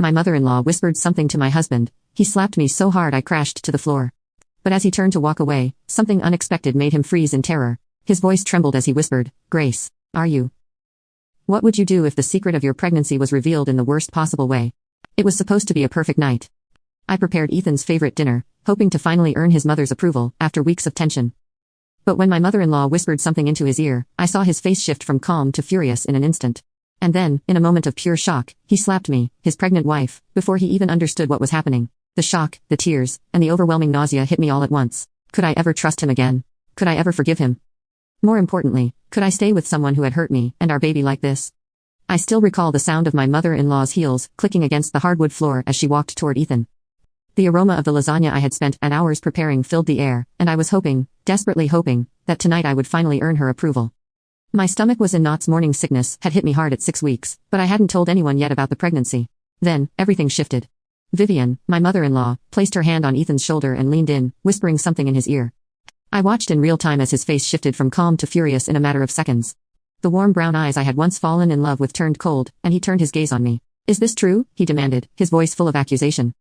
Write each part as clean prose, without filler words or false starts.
My mother-in-law whispered something to my husband. He slapped me so hard I crashed to the floor. But as he turned to walk away, something unexpected made him freeze in terror. His voice trembled as he whispered, "Grace, are you? What would you do if the secret of your pregnancy was revealed in the worst possible way?" It was supposed to be a perfect night. I prepared Ethan's favorite dinner, hoping to finally earn his mother's approval after weeks of tension. But when my mother-in-law whispered something into his ear, I saw his face shift from calm to furious in an instant. And then, in a moment of pure shock, he slapped me, his pregnant wife, before he even understood what was happening. The shock, the tears, and the overwhelming nausea hit me all at once. Could I ever trust him again? Could I ever forgive him? More importantly, could I stay with someone who had hurt me and our baby like this? I still recall the sound of my mother-in-law's heels clicking against the hardwood floor as she walked toward Ethan. The aroma of the lasagna I had spent an hours preparing filled the air, and I was hoping, desperately hoping, that tonight I would finally earn her approval. My stomach was in knots. Morning sickness had hit me hard at 6 weeks, but I hadn't told anyone yet about the pregnancy. Then, everything shifted. Vivian, my mother-in-law, placed her hand on Ethan's shoulder and leaned in, whispering something in his ear. I watched in real time as his face shifted from calm to furious in a matter of seconds. The warm brown eyes I had once fallen in love with turned cold, and he turned his gaze on me. "Is this true?" he demanded, his voice full of accusation.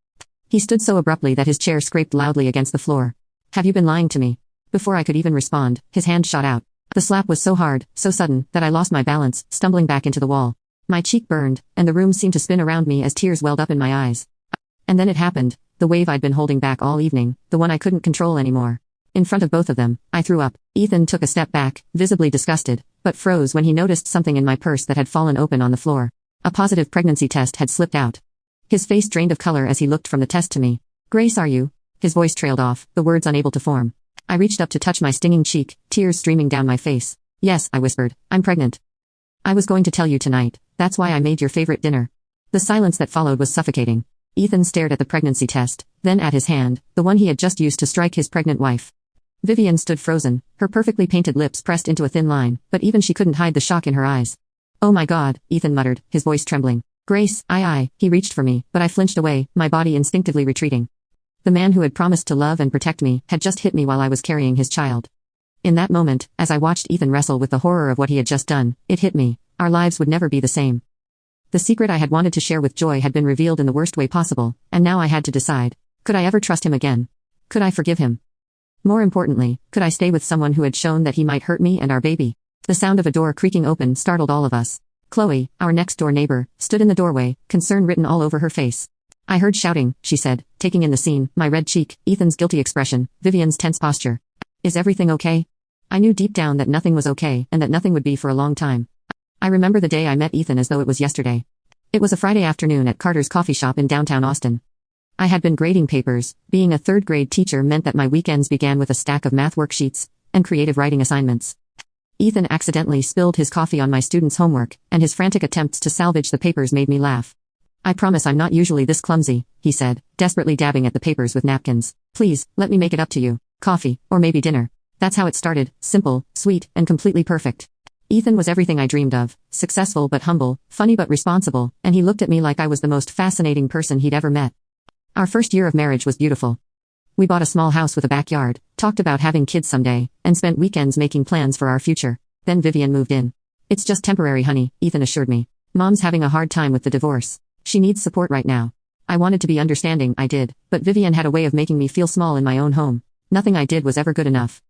He stood so abruptly that his chair scraped loudly against the floor. "Have you been lying to me?" Before I could even respond, his hand shot out. The slap was so hard, so sudden, that I lost my balance, stumbling back into the wall. My cheek burned, and the room seemed to spin around me as tears welled up in my eyes. And then it happened, the wave I'd been holding back all evening, the one I couldn't control anymore. In front of both of them, I threw up. Ethan took a step back, visibly disgusted, but froze when he noticed something in my purse that had fallen open on the floor. A positive pregnancy test had slipped out. His face drained of color as he looked from the test to me. "Grace, are you?" His voice trailed off, the words unable to form. I reached up to touch my stinging cheek, tears streaming down my face. "Yes," I whispered, "I'm pregnant. I was going to tell you tonight. That's why I made your favorite dinner." The silence that followed was suffocating. Ethan stared at the pregnancy test, then at his hand, the one he had just used to strike his pregnant wife. Vivian stood frozen, her perfectly painted lips pressed into a thin line, but even she couldn't hide the shock in her eyes. "Oh my God," Ethan muttered, his voice trembling. "Grace, I." He reached for me, but I flinched away, my body instinctively retreating. The man who had promised to love and protect me had just hit me while I was carrying his child. In that moment, as I watched Ethan wrestle with the horror of what he had just done, it hit me. Our lives would never be the same. The secret I had wanted to share with Joy had been revealed in the worst way possible, and now I had to decide. Could I ever trust him again? Could I forgive him? More importantly, could I stay with someone who had shown that he might hurt me and our baby? The sound of a door creaking open startled all of us. Chloe, our next-door neighbor, stood in the doorway, concern written all over her face. "I heard shouting," she said, taking in the scene, my red cheek, Ethan's guilty expression, Vivian's tense posture. "Is everything okay?" I knew deep down that nothing was okay, and that nothing would be for a long time. I remember the day I met Ethan as though it was yesterday. It was a Friday afternoon at Carter's coffee shop in downtown Austin. I had been grading papers. Being a third-grade teacher meant that my weekends began with a stack of math worksheets and creative writing assignments. Ethan accidentally spilled his coffee on my students' homework, and his frantic attempts to salvage the papers made me laugh. "I promise I'm not usually this clumsy," he said, desperately dabbing at the papers with napkins. "Please, let me make it up to you. Coffee, or maybe dinner." That's how it started, simple, sweet, and completely perfect. Ethan was everything I dreamed of, successful but humble, funny but responsible, and he looked at me like I was the most fascinating person he'd ever met. Our first year of marriage was beautiful. We bought a small house with a backyard, talked about having kids someday, and spent weekends making plans for our future. Then Vivian moved in. "It's just temporary, honey," Ethan assured me. "Mom's having a hard time with the divorce. She needs support right now." I wanted to be understanding, I did, but Vivian had a way of making me feel small in my own home. Nothing I did was ever good enough.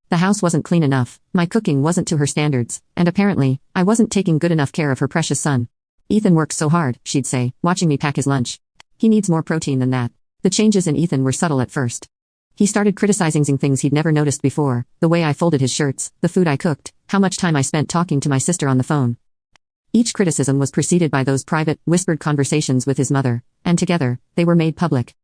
The house wasn't clean enough, my cooking wasn't to her standards, and apparently, I wasn't taking good enough care of her precious son. "Ethan works so hard," she'd say, watching me pack his lunch. "He needs more protein than that." The changes in Ethan were subtle at first. He started criticizing things he'd never noticed before, the way I folded his shirts, the food I cooked, how much time I spent talking to my sister on the phone. Each criticism was preceded by those private, whispered conversations with his mother, and together, they were made public.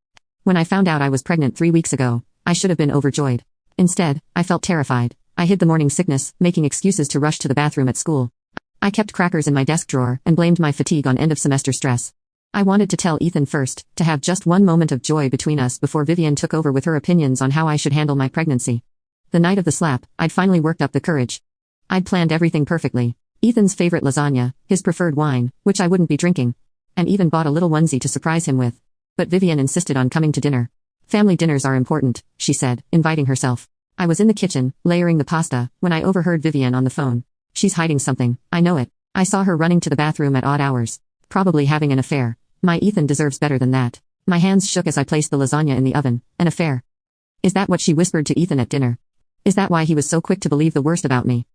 When I found out I was pregnant 3 weeks ago, I should have been overjoyed. Instead, I felt terrified. I hid the morning sickness, making excuses to rush to the bathroom at school. I kept crackers in my desk drawer and blamed my fatigue on end-of-semester stress. I wanted to tell Ethan first, to have just one moment of joy between us before Vivian took over with her opinions on how I should handle my pregnancy. The night of the slap, I'd finally worked up the courage. I'd planned everything perfectly. Ethan's favorite lasagna, his preferred wine, which I wouldn't be drinking, and even bought a little onesie to surprise him with. But Vivian insisted on coming to dinner. "Family dinners are important," she said, inviting herself. I was in the kitchen, layering the pasta, when I overheard Vivian on the phone. "She's hiding something, I know it. I saw her running to the bathroom at odd hours. Probably having an affair. My Ethan deserves better than that. My hands shook as I placed the lasagna in the oven. An affair. Is that what she whispered to Ethan at dinner? Is that why he was so quick to believe the worst about me?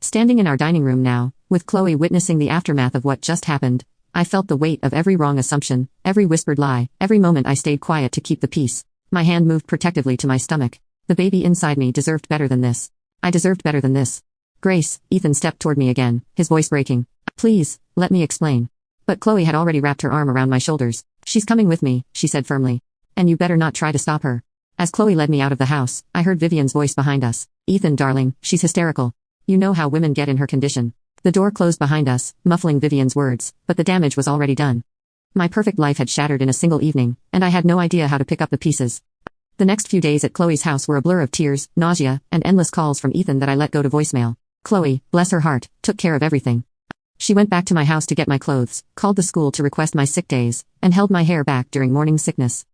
Standing in our dining room now, with Chloe witnessing the aftermath of what just happened, I felt the weight of every wrong assumption, every whispered lie, every moment I stayed quiet to keep the peace. My hand moved protectively to my stomach. The baby inside me deserved better than this. I deserved better than this. Grace, Ethan stepped toward me again, his voice breaking. Please, let me explain. But Chloe had already wrapped her arm around my shoulders. She's coming with me, she said firmly. And you better not try to stop her. As Chloe led me out of the house, I heard Vivian's voice behind us. Ethan, darling, she's hysterical. You know how women get in her condition. The door closed behind us, muffling Vivian's words, but the damage was already done. My perfect life had shattered in a single evening, and I had no idea how to pick up the pieces. The next few days at Chloe's house were a blur of tears, nausea, and endless calls from Ethan that I let go to voicemail. Chloe, bless her heart, took care of everything. She went back to my house to get my clothes, called the school to request my sick days, and held my hair back during morning sickness.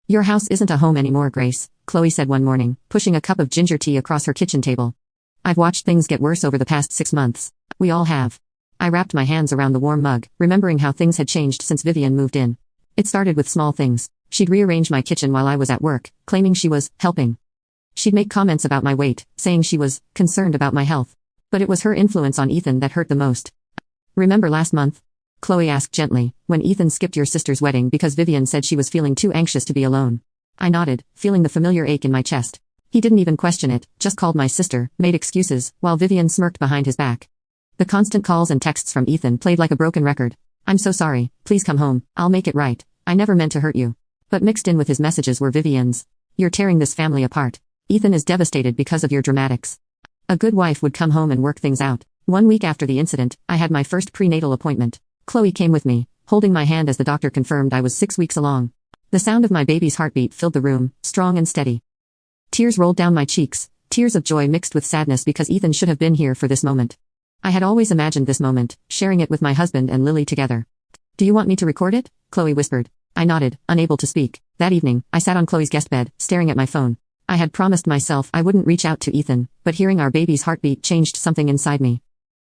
Your house isn't a home anymore, Grace, Chloe said one morning, pushing a cup of ginger tea across her kitchen table. I've watched things get worse over the past 6 months. We all have. I wrapped my hands around the warm mug, remembering how things had changed since Vivian moved in. It started with small things. She'd rearrange my kitchen while I was at work, claiming she was helping. She'd make comments about my weight, saying she was concerned about my health. But it was her influence on Ethan that hurt the most. Remember last month? Chloe asked gently, when Ethan skipped your sister's wedding because Vivian said she was feeling too anxious to be alone. I nodded, feeling the familiar ache in my chest. He didn't even question it, just called my sister, made excuses, while Vivian smirked behind his back. The constant calls and texts from Ethan played like a broken record. I'm so sorry, please come home, I'll make it right, I never meant to hurt you. But mixed in with his messages were Vivian's. You're tearing this family apart. Ethan is devastated because of your dramatics. A good wife would come home and work things out. 1 week after the incident, I had my first prenatal appointment. Chloe came with me, holding my hand as the doctor confirmed I was 6 weeks along. The sound of my baby's heartbeat filled the room, strong and steady. Tears rolled down my cheeks, tears of joy mixed with sadness because Ethan should have been here for this moment. I had always imagined this moment, sharing it with my husband and Lily together. Do you want me to record it? Chloe whispered. I nodded, unable to speak. That evening, I sat on Chloe's guest bed, staring at my phone. I had promised myself I wouldn't reach out to Ethan, but hearing our baby's heartbeat changed something inside me.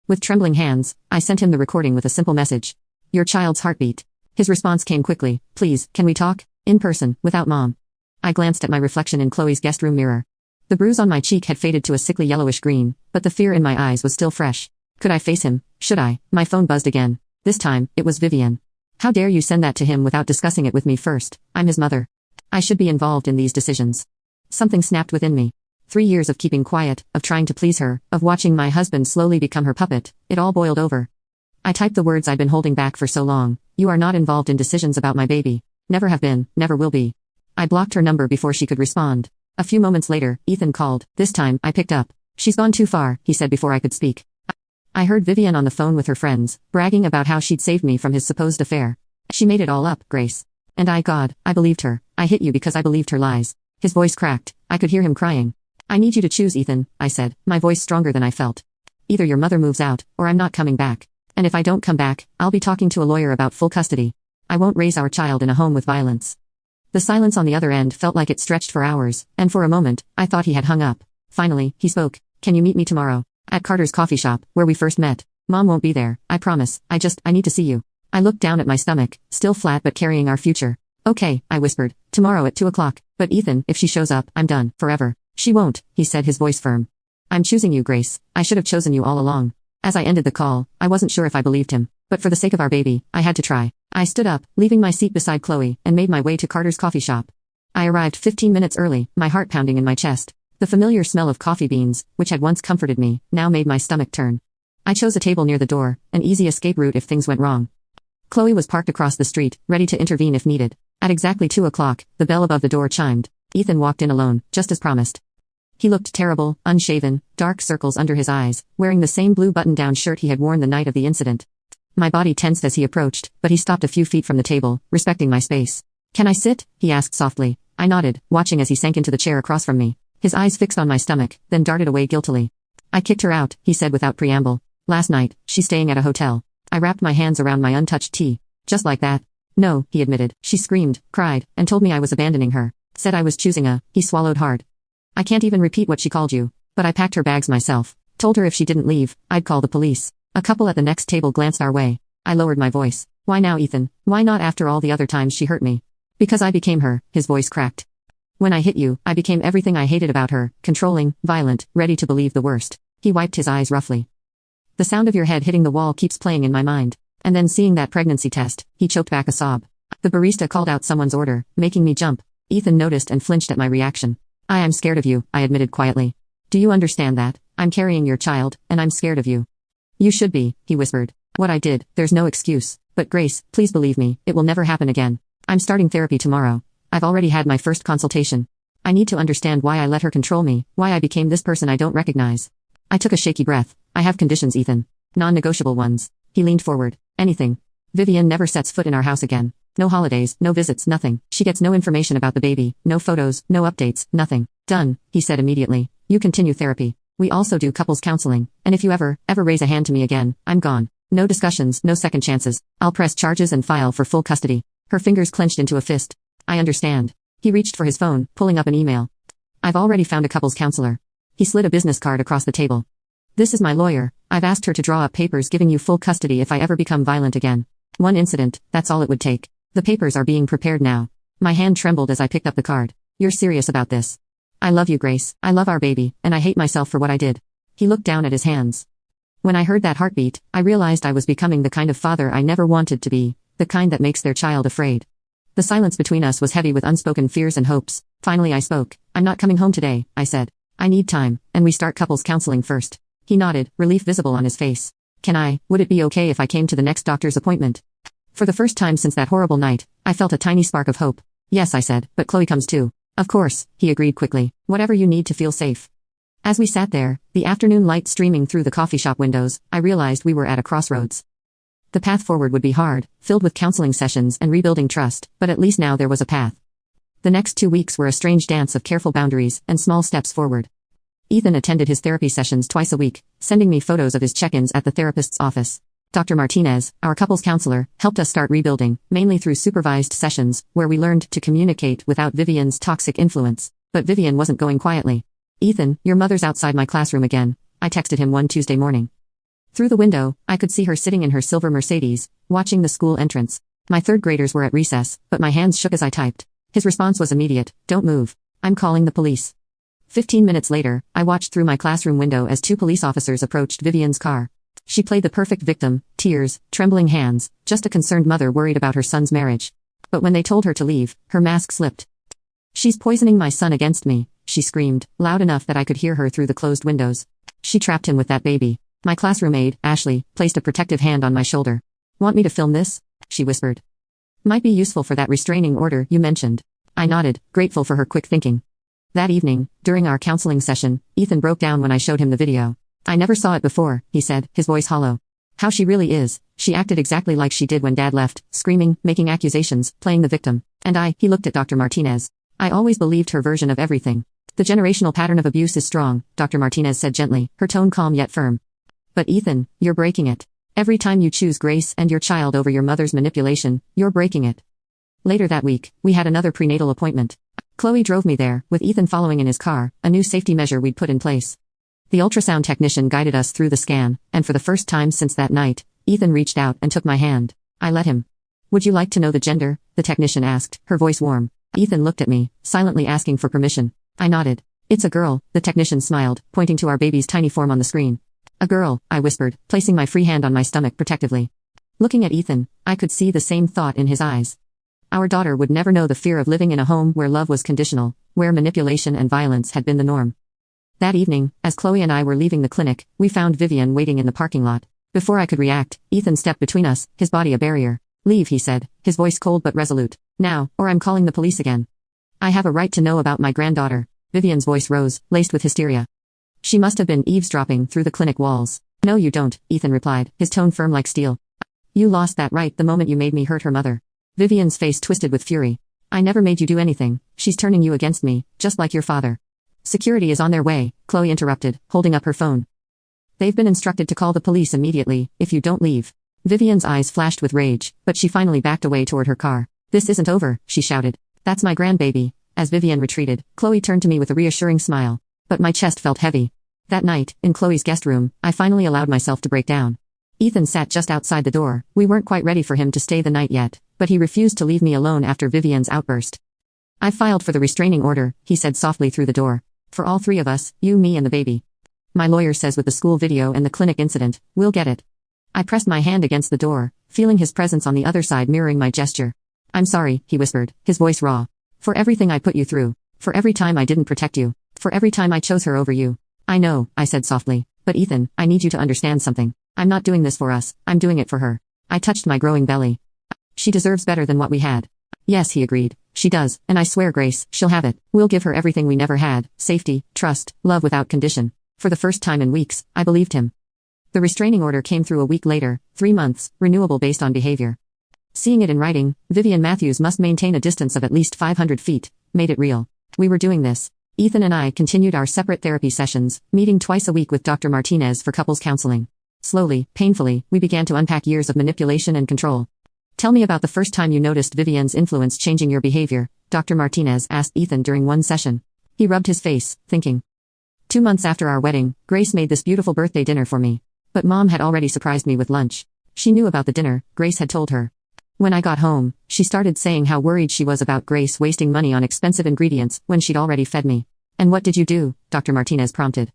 With trembling hands, I sent him the recording with a simple message. Your child's heartbeat. His response came quickly. Please, can we talk? In person, without Mom. I glanced at my reflection in Chloe's guest room mirror. The bruise on my cheek had faded to a sickly yellowish green, but the fear in my eyes was still fresh. Could I face him? Should I? My phone buzzed again. This time, it was Vivian. How dare you send that to him without discussing it with me first? I'm his mother. I should be involved in these decisions. Something snapped within me. 3 years of keeping quiet, of trying to please her, of watching my husband slowly become her puppet, it all boiled over. I typed the words I'd been holding back for so long. You are not involved in decisions about my baby. Never have been, never will be. I blocked her number before she could respond. A few moments later, Ethan called. This time, I picked up. She's gone too far, he said before I could speak. I heard Vivian on the phone with her friends, bragging about how she'd saved me from his supposed affair. She made it all up, Grace. And I believed her. I hit you because I believed her lies. His voice cracked. I could hear him crying. I need you to choose, Ethan, I said, my voice stronger than I felt. Either your mother moves out, or I'm not coming back. And if I don't come back, I'll be talking to a lawyer about full custody. I won't raise our child in a home with violence. The silence on the other end felt like it stretched for hours, and for a moment, I thought he had hung up. Finally, he spoke. Can you meet me tomorrow? At Carter's coffee shop, where we first met. Mom won't be there, I promise, I need to see you. I looked down at my stomach, still flat but carrying our future. Okay, I whispered. Tomorrow at 2 o'clock. But Ethan, if she shows up, I'm done, forever. She won't, he said, his voice firm. I'm choosing you, Grace. I should have chosen you all along. As I ended the call, I wasn't sure if I believed him. But for the sake of our baby, I had to try. I stood up, leaving my seat beside Chloe, and made my way to Carter's coffee shop. I arrived 15 minutes early, my heart pounding in my chest. The familiar smell of coffee beans, which had once comforted me, now made my stomach turn. I chose a table near the door, an easy escape route if things went wrong. Chloe was parked across the street, ready to intervene if needed. At exactly 2 o'clock, the bell above the door chimed. Ethan walked in alone, just as promised. He looked terrible, unshaven, dark circles under his eyes, wearing the same blue button-down shirt he had worn the night of the incident. My body tensed as he approached, but he stopped a few feet from the table, respecting my space. Can I sit? He asked softly. I nodded, watching as he sank into the chair across from me. His eyes fixed on my stomach, then darted away guiltily. I kicked her out, he said without preamble. Last night, she's staying at a hotel. I wrapped my hands around my untouched tea. Just like that. No, he admitted. She screamed, cried, and told me I was abandoning her. Said I was choosing he swallowed hard. I can't even repeat what she called you. But I packed her bags myself. Told her if she didn't leave, I'd call the police. A couple at the next table glanced our way. I lowered my voice. Why now, Ethan? Why not after all the other times she hurt me? Because I became her, his voice cracked. When I hit you, I became everything I hated about her, controlling, violent, ready to believe the worst. He wiped his eyes roughly. The sound of your head hitting the wall keeps playing in my mind. And then seeing that pregnancy test, he choked back a sob. The barista called out someone's order, making me jump. Ethan noticed and flinched at my reaction. I am scared of you, I admitted quietly. Do you understand that? I'm carrying your child, and I'm scared of you. You should be, he whispered. What I did, there's no excuse. But Grace, please believe me, it will never happen again. I'm starting therapy tomorrow. I've already had my first consultation. I need to understand why I let her control me, why I became this person I don't recognize. I took a shaky breath. I have conditions, Ethan. Non-negotiable ones. He leaned forward. Anything. Vivian never sets foot in our house again. No holidays, no visits, nothing. She gets no information about the baby, no photos, no updates, nothing. Done, he said immediately. You continue therapy. We also do couples counseling, and if you ever raise a hand to me again, I'm gone. No discussions, no second chances. I'll press charges and file for full custody. Her fingers clenched into a fist. I understand. He reached for his phone, pulling up an email. I've already found a couples counselor. He slid a business card across the table. This is my lawyer. I've asked her to draw up papers giving you full custody if I ever become violent again. One incident, that's all it would take. The papers are being prepared now. My hand trembled as I picked up the card. You're serious about this? I love you, Grace. I love our baby, and I hate myself for what I did. He looked down at his hands. When I heard that heartbeat, I realized I was becoming the kind of father I never wanted to be, the kind that makes their child afraid. The silence between us was heavy with unspoken fears and hopes. Finally I spoke. I'm not coming home today, I said. I need time, and we start couples counseling first. He nodded, relief visible on his face. Would it be okay if I came to the next doctor's appointment? For the first time since that horrible night, I felt a tiny spark of hope. Yes, I said, but Chloe comes too. Of course, he agreed quickly. Whatever you need to feel safe. As we sat there, the afternoon light streaming through the coffee shop windows, I realized we were at a crossroads. The path forward would be hard, filled with counseling sessions and rebuilding trust, but at least now there was a path. The next 2 weeks were a strange dance of careful boundaries and small steps forward. Ethan attended his therapy sessions twice a week, sending me photos of his check-ins at the therapist's office. Dr. Martinez, our couples counselor, helped us start rebuilding, mainly through supervised sessions, where we learned to communicate without Vivian's toxic influence. But Vivian wasn't going quietly. Ethan, your mother's outside my classroom again, I texted him one Tuesday morning. Through the window, I could see her sitting in her silver Mercedes, watching the school entrance. My third graders were at recess, but my hands shook as I typed. His response was immediate. Don't move. I'm calling the police. 15 minutes later, I watched through my classroom window as 2 police officers approached Vivian's car. She played the perfect victim, tears, trembling hands, just a concerned mother worried about her son's marriage. But when they told her to leave, her mask slipped. She's poisoning my son against me, she screamed, loud enough that I could hear her through the closed windows. She trapped him with that baby. My classroom aide, Ashley, placed a protective hand on my shoulder. Want me to film this? She whispered. Might be useful for that restraining order you mentioned. I nodded, grateful for her quick thinking. That evening, during our counseling session, Ethan broke down when I showed him the video. I never saw it before, he said, his voice hollow. How she really is. She acted exactly like she did when Dad left, screaming, making accusations, playing the victim. And he looked at Dr. Martinez. I always believed her version of everything. The generational pattern of abuse is strong, Dr. Martinez said gently, her tone calm yet firm. But Ethan, you're breaking it. Every time you choose Grace and your child over your mother's manipulation, you're breaking it. Later that week, we had another prenatal appointment. Chloe drove me there, with Ethan following in his car, a new safety measure we'd put in place. The ultrasound technician guided us through the scan, and for the first time since that night, Ethan reached out and took my hand. I let him. Would you like to know the gender? The technician asked, her voice warm. Ethan looked at me, silently asking for permission. I nodded. It's a girl, the technician smiled, pointing to our baby's tiny form on the screen. A girl, I whispered, placing my free hand on my stomach protectively. Looking at Ethan, I could see the same thought in his eyes. Our daughter would never know the fear of living in a home where love was conditional, where manipulation and violence had been the norm. That evening, as Chloe and I were leaving the clinic, we found Vivian waiting in the parking lot. Before I could react, Ethan stepped between us, his body a barrier. Leave, he said, his voice cold but resolute. Now, or I'm calling the police again. I have a right to know about my granddaughter. Vivian's voice rose, laced with hysteria. She must have been eavesdropping through the clinic walls. No you don't, Ethan replied, his tone firm like steel. You lost that right the moment you made me hurt her mother. Vivian's face twisted with fury. I never made you do anything. She's turning you against me, just like your father. Security is on their way, Chloe interrupted, holding up her phone. They've been instructed to call the police immediately, if you don't leave. Vivian's eyes flashed with rage, but she finally backed away toward her car. This isn't over, she shouted. That's my grandbaby. As Vivian retreated, Chloe turned to me with a reassuring smile. But my chest felt heavy. That night, in Chloe's guest room, I finally allowed myself to break down. Ethan sat just outside the door. We weren't quite ready for him to stay the night yet, but he refused to leave me alone after Vivian's outburst. I filed for the restraining order, he said softly through the door. For all three of us, you, me and the baby. My lawyer says with the school video and the clinic incident, we'll get it. I pressed my hand against the door, feeling his presence on the other side mirroring my gesture. I'm sorry, he whispered, his voice raw. For everything I put you through. For every time I didn't protect you. For every time I chose her over you. I know, I said softly. But Ethan, I need you to understand something. I'm not doing this for us, I'm doing it for her. I touched my growing belly. She deserves better than what we had. Yes, he agreed. She does, and I swear, Grace, she'll have it. We'll give her everything we never had, safety, trust, love without condition. For the first time in weeks, I believed him. The restraining order came through a week later, 3 months, renewable based on behavior. Seeing it in writing, Vivian Matthews must maintain a distance of at least 500 feet, made it real. We were doing this. Ethan and I continued our separate therapy sessions, meeting twice a week with Dr. Martinez for couples counseling. Slowly, painfully, we began to unpack years of manipulation and control. Tell me about the first time you noticed Vivian's influence changing your behavior, Dr. Martinez asked Ethan during one session. He rubbed his face, thinking. 2 months after our wedding, Grace made this beautiful birthday dinner for me. But Mom had already surprised me with lunch. She knew about the dinner, Grace had told her. When I got home, she started saying how worried she was about Grace wasting money on expensive ingredients when she'd already fed me. And what did you do? Dr. Martinez prompted.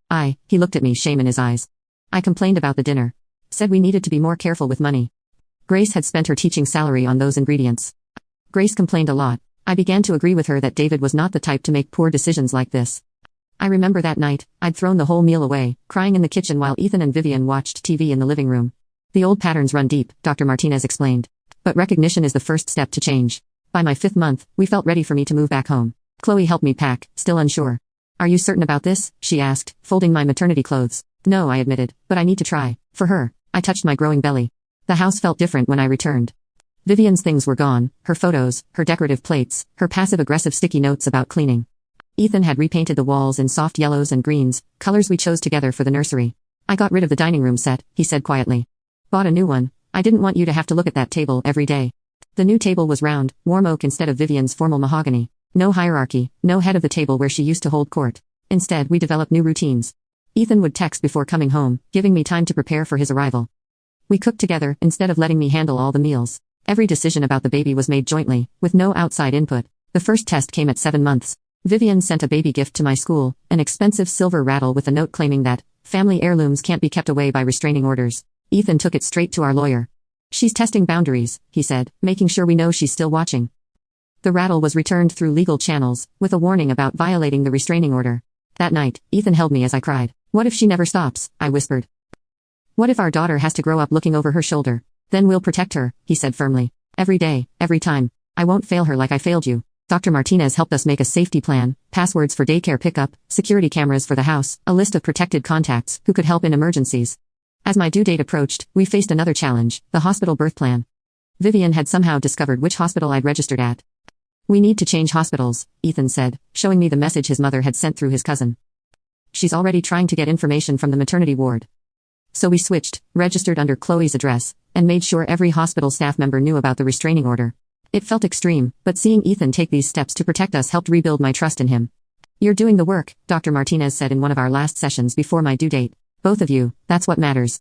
He looked at me, shame in his eyes. I complained about the dinner. Said we needed to be more careful with money. Grace had spent her teaching salary on those ingredients. Grace complained a lot. I began to agree with her that David was not the type to make poor decisions like this. I remember that night, I'd thrown the whole meal away, crying in the kitchen while Ethan and Vivian watched TV in the living room. The old patterns run deep, Dr. Martinez explained. But recognition is the first step to change. By my 5th month, we felt ready for me to move back home. Chloe helped me pack, still unsure. Are you certain about this? She asked, folding my maternity clothes. No, I admitted, but I need to try. For her. I touched my growing belly. The house felt different when I returned. Vivian's things were gone, her photos, her decorative plates, her passive-aggressive sticky notes about cleaning. Ethan had repainted the walls in soft yellows and greens, colors we chose together for the nursery. I got rid of the dining room set, he said quietly. Bought a new one. I didn't want you to have to look at that table every day. The new table was round, warm oak instead of Vivian's formal mahogany. No hierarchy, no head of the table where she used to hold court. Instead, we developed new routines. Ethan would text before coming home, giving me time to prepare for his arrival. We cooked together, instead of letting me handle all the meals. Every decision about the baby was made jointly, with no outside input. The first test came at 7 months. Vivian sent a baby gift to my school, an expensive silver rattle with a note claiming that family heirlooms can't be kept away by restraining orders. Ethan took it straight to our lawyer. She's testing boundaries, he said, making sure we know she's still watching. The rattle was returned through legal channels, with a warning about violating the restraining order. That night, Ethan held me as I cried. What if she never stops? I whispered. What if our daughter has to grow up looking over her shoulder? Then we'll protect her, he said firmly. Every day, every time. I won't fail her like I failed you. Dr. Martinez helped us make a safety plan, passwords for daycare pickup, security cameras for the house, a list of protected contacts who could help in emergencies. As my due date approached, we faced another challenge, the hospital birth plan. Vivian had somehow discovered which hospital I'd registered at. We need to change hospitals, Ethan said, showing me the message his mother had sent through his cousin. She's already trying to get information from the maternity ward. So we switched, registered under Chloe's address, and made sure every hospital staff member knew about the restraining order. It felt extreme, but seeing Ethan take these steps to protect us helped rebuild my trust in him. You're doing the work, Dr. Martinez said in one of our last sessions before my due date. Both of you, that's what matters.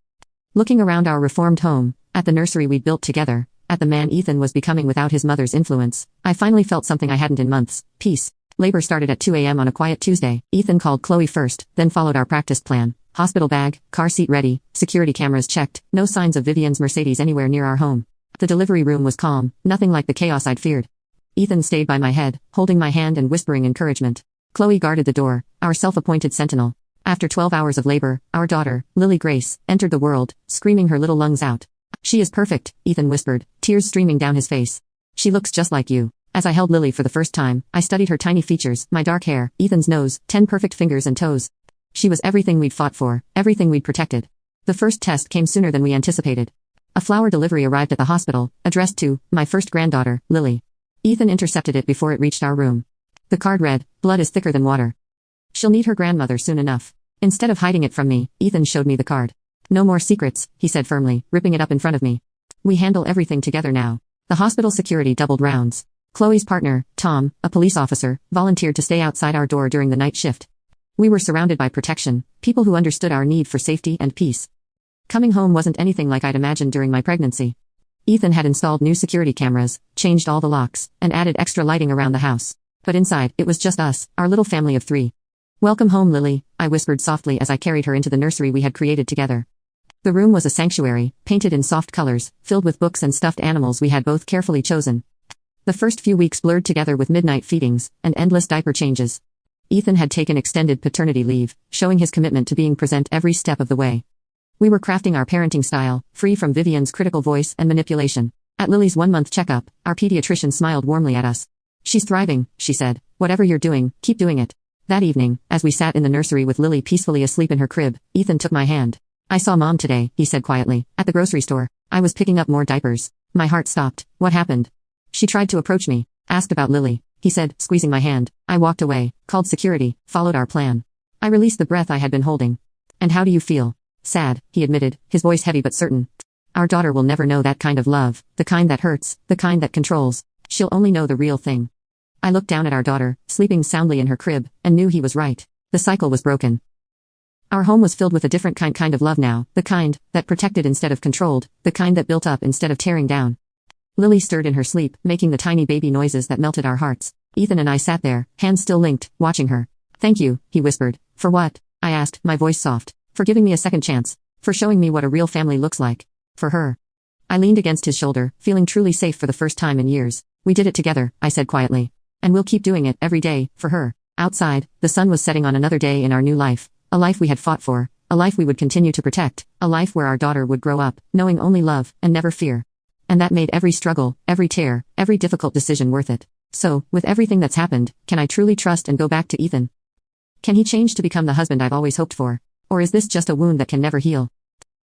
Looking around our reformed home, at the nursery we'd built together, at the man Ethan was becoming without his mother's influence, I finally felt something I hadn't in months, peace. Labor started at 2 a.m. on a quiet Tuesday. Ethan called Chloe first, then followed our practice plan. Hospital bag, car seat ready, security cameras checked, no signs of Vivian's Mercedes anywhere near our home. The delivery room was calm, nothing like the chaos I'd feared. Ethan stayed by my head, holding my hand and whispering encouragement. Chloe guarded the door, our self-appointed sentinel. After 12 hours of labor, our daughter, Lily Grace, entered the world, screaming her little lungs out. She is perfect, Ethan whispered, tears streaming down his face. She looks just like you. As I held Lily for the first time, I studied her tiny features, my dark hair, Ethan's nose, 10 perfect fingers and toes. She was everything we'd fought for, everything we'd protected. The first test came sooner than we anticipated. A flower delivery arrived at the hospital, addressed to my first granddaughter, Lily. Ethan intercepted it before it reached our room. The card read, "Blood is thicker than water. She'll need her grandmother soon enough." Instead of hiding it from me, Ethan showed me the card. "No more secrets," he said firmly, ripping it up in front of me. "We handle everything together now." The hospital security doubled rounds. Chloe's partner, Tom, a police officer, volunteered to stay outside our door during the night shift. We were surrounded by protection, people who understood our need for safety and peace. Coming home wasn't anything like I'd imagined during my pregnancy. Ethan had installed new security cameras, changed all the locks, and added extra lighting around the house. But inside, it was just us, our little family of 3. "Welcome home, Lily," I whispered softly as I carried her into the nursery we had created together. The room was a sanctuary, painted in soft colors, filled with books and stuffed animals we had both carefully chosen. The first few weeks blurred together with midnight feedings and endless diaper changes. Ethan had taken extended paternity leave, showing his commitment to being present every step of the way. We were crafting our parenting style, free from Vivian's critical voice and manipulation. At Lily's 1-month checkup, our pediatrician smiled warmly at us. "She's thriving," she said. "Whatever you're doing, keep doing it." That evening, as we sat in the nursery with Lily peacefully asleep in her crib, Ethan took my hand. "I saw Mom today," he said quietly, "at the grocery store. I was picking up more diapers." My heart stopped. What happened? "She tried to approach me, asked about Lily," he said, squeezing my hand. I walked away, called security, followed our plan. I released the breath I had been holding. "And how do you feel?" "Sad," he admitted, his voice heavy but certain. "Our daughter will never know that kind of love, the kind that hurts, the kind that controls. She'll only know the real thing." I looked down at our daughter, sleeping soundly in her crib, and knew he was right. The cycle was broken. Our home was filled with a different kind of love now, the kind that protected instead of controlled, the kind that built up instead of tearing down. Lily stirred in her sleep, making the tiny baby noises that melted our hearts. Ethan and I sat there, hands still linked, watching her. "Thank you," he whispered. "For what?" I asked, my voice soft. "For giving me a second chance. For showing me what a real family looks like. For her." I leaned against his shoulder, feeling truly safe for the first time in years. "We did it together," I said quietly. "And we'll keep doing it, every day, for her." Outside, the sun was setting on another day in our new life. A life we had fought for. A life we would continue to protect. A life where our daughter would grow up, knowing only love, and never fear. And that made every struggle, every tear, every difficult decision worth it. So, with everything that's happened, can I truly trust and go back to Ethan? Can he change to become the husband I've always hoped for? Or is this just a wound that can never heal?